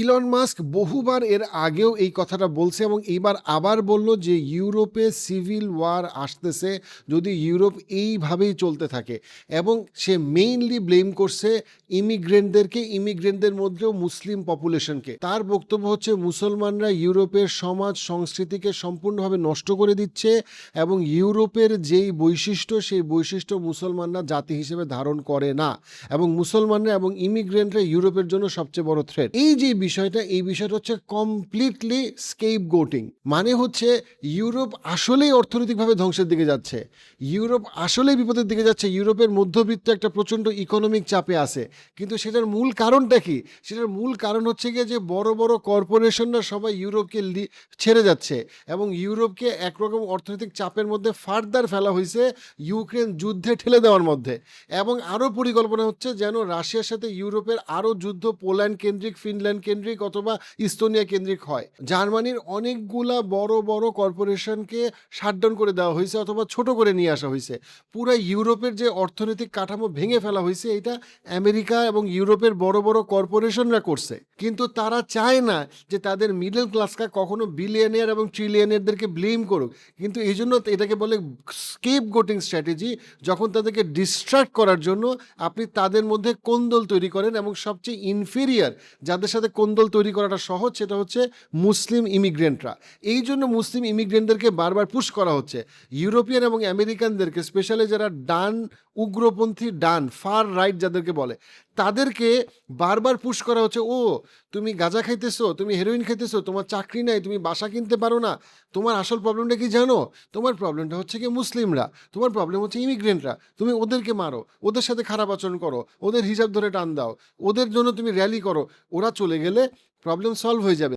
Elon Musk বহুবার এর আগেও এই কথাটা বলছে এবং এইবার আবার বলল যে ইউরোপে সিভিল ওয়ার আসতেছে যদি ইউরোপ এইভাবেই চলতে থাকে। এবং সে মেইনলি ব্লেম করছে ইমিগ্রেন্টদের মধ্যেও মুসলিম পপুলেশনকে। তার বক্তব্য হচ্ছে মুসলমানরা ইউরোপের সমাজ সংস্কৃতিকে সম্পূর্ণভাবে নষ্ট করে দিচ্ছে এবং ইউরোপের যেই বৈশিষ্ট্য সেই বৈশিষ্ট্য মুসলমানরা জাতি হিসেবে ধারণ করে না এবং মুসলমানরা এবং ইমিগ্রেন্টরা ইউরোপের জন্য সবচেয়ে বড় থ্রেট। এই বিষয়টা হচ্ছে কমপ্লিটলি স্কেপগোটিং। মানে হচ্ছে ইউরোপ আসলেই অর্থনৈতিকভাবে ধ্বংসের দিকে যাচ্ছে, ইউরোপ আসলেই বিপদের দিকে যাচ্ছে, ইউরোপের মধ্যবিত্ত একটা প্রচণ্ড ইকোনমিক চাপে আছে। কিন্তু সেটার মূল কারণটা কি? সেটার মূল কারণ হচ্ছে গিয়ে যে বড় বড় কর্পোরেশনরা সবাই ইউরোপকে ছেড়ে যাচ্ছে এবং ইউরোপকে একরকম অর্থনৈতিক চাপের মধ্যে ফার্দার ফেলা হয়েছে ইউক্রেন যুদ্ধে ঠেলে দেওয়ার মধ্যে। এবং আরও পরিকল্পনা হচ্ছে যেন রাশিয়ার সাথে ইউরোপের আরও যুদ্ধ পোল্যান্ড কেন্দ্রিক, ফিনল্যান্ড কেন্দ্রিক অথবা ইস্তোনিয়া কেন্দ্রিক হয়। জার্মানির অনেকগুলা বড় বড় কর্পোরেশনকে শাটডাউন করে দেওয়া হয়েছে অথবা ছোট করে নিয়ে আসা হয়েছে। পুরো ইউরোপের যে অর্থনৈতিক কাঠামো ভেঙে ফেলা হয়েছে এটা আমেরিকা এবং ইউরোপের বড় বড় কর্পোরেশনরা করছে। কিন্তু তারা চায় না যে তাদের মিডল ক্লাসকে কখনো বিলিয়নিয়ার এবং ট্রিলিয়নিয়ারদেরকে ব্লেম করুক। কিন্তু এই জন্য এটাকে বলে স্কেপগোটিং স্ট্র্যাটেজি। যখন তাদেরকে ডিস্ট্রাক্ট করার জন্য আপনি তাদের মধ্যে কোন্দল তৈরি করেন এবং সবচেয়ে ইনফেরিয়ার যাদের সাথে কোন্দল তৈরি করাটা সহজ সেটা হচ্ছে মুসলিম ইমিগ্রেন্টরা। এই জন্য মুসলিম ইমিগ্রেন্টদেরকে বারবার পুশ করা হচ্ছে। ইউরোপিয়ান এবং আমেরিকানদেরকে, স্পেশালি যারা ডান উগ্রপন্থী, ডান ফার রাইট যাদেরকে বলে, তাদেরকে বারবার পুশ করা হচ্ছে, ও তুমি গাঁজা খাইতেছো, তুমি হেরোইন খাইতেছো, তোমার চাকরি নাই, তুমি বাসা কিনতে পারো না, তোমার আসল প্রবলেমটা কি জানো? তোমার প্রবলেমটা হচ্ছে কি মুসলিমরা, তোমার প্রবলেম হচ্ছে ইমিগ্রেন্টরা, তুমি ওদেরকে মারো, ওদের সাথে খারাপ আচরণ করো, ওদের হিসাব ধরে টান দাও, ওদের জন্য তুমি র্যালি করো, ওরা চলে গেলে প্রবলেম সলভ হয়ে যাবে।